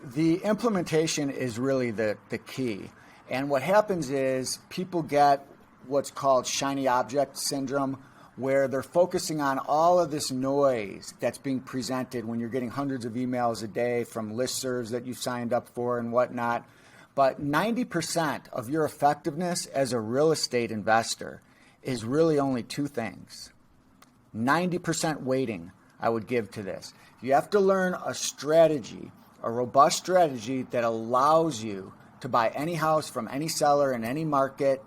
The implementation is really the key. And what happens is people get what's called shiny object syndrome, where they're focusing on all of this noise that's being presented when you're getting hundreds of emails a day from listservs that you've signed up for and whatnot. But 90% of your effectiveness as a real estate investor is really only two things. 90% weighting I would give to this. You have to learn a strategy, a robust strategy that allows you to buy any house from any seller in any market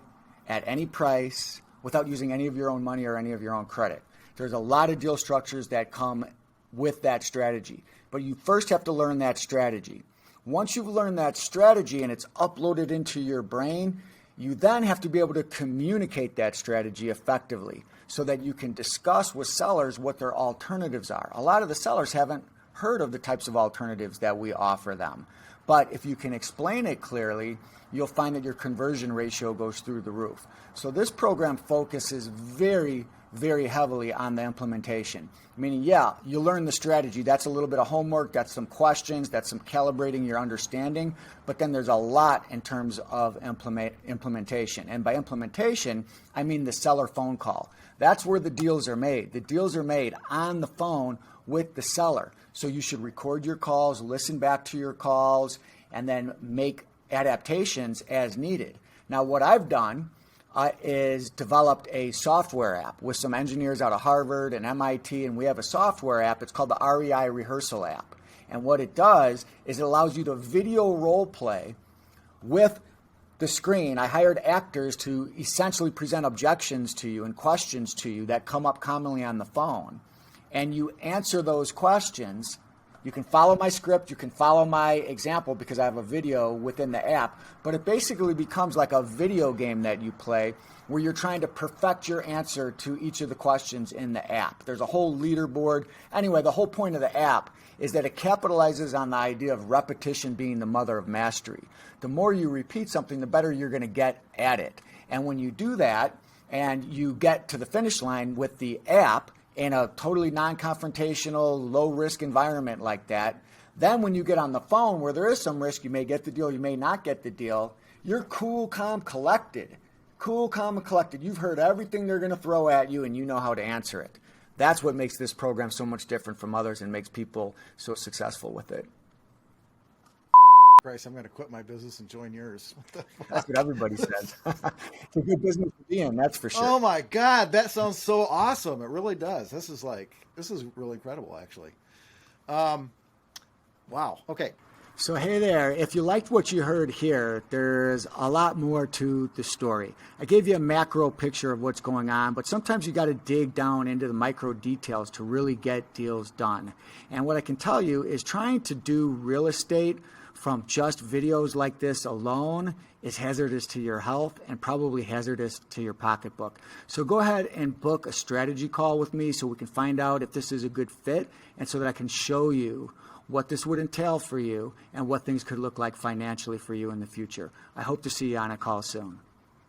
at any price without using any of your own money or any of your own credit. There's a lot of deal structures that come with that strategy, but you first have to learn that strategy. Once you've learned that strategy and it's uploaded into your brain, you then have to be able to communicate that strategy effectively so that you can discuss with sellers what their alternatives are. A lot of the sellers haven't heard of the types of alternatives that we offer them. But if you can explain it clearly, you'll find that your conversion ratio goes through the roof. So this program focuses very, very heavily on the implementation. Meaning, yeah, you learn the strategy. That's a little bit of homework. That's some questions. That's some calibrating your understanding. But then there's a lot in terms of implementation. And by implementation, I mean the seller phone call. That's where the deals are made. The deals are made on the phone with the seller. So you should record your calls, listen back to your calls, and then make adaptations as needed. Now, what I've done is developed a software app with some engineers out of Harvard and MIT, and we have a software app. It's called the REI Rehearsal app. And what it does is it allows you to video role play with the screen. I hired actors to essentially present objections to you and questions to you that come up commonly on the phone. And you answer those questions. You can follow my script, you can follow my example because I have a video within the app, but it basically becomes like a video game that you play where you're trying to perfect your answer to each of the questions in the app. There's a whole leaderboard. Anyway, the whole point of the app is that it capitalizes on the idea of repetition being the mother of mastery. The more you repeat something, the better you're going to get at it. And when you do that and you get to the finish line with the app, in a totally non-confrontational, low-risk environment like that, then when you get on the phone where there is some risk, you may get the deal, you may not get the deal, you're cool, calm, collected. Cool, calm, and collected. You've heard everything they're going to throw at you, and you know how to answer it. That's what makes this program so much different from others and makes people so successful with it. Bryce, I'm going to quit my business and join yours. That's what everybody says. It's a good business to be in, that's for sure. Oh my God, that sounds so awesome. It really does. This is really incredible, actually. Wow. Okay. So hey there, if you liked what you heard here, there's a lot more to the story. I gave you a macro picture of what's going on, but sometimes you got to dig down into the micro details to really get deals done. And what I can tell you is trying to do real estate from just videos like this alone is hazardous to your health and probably hazardous to your pocketbook. So go ahead and book a strategy call with me so we can find out if this is a good fit and so that I can show you what this would entail for you and what things could look like financially for you in the future. I hope to see you on a call soon.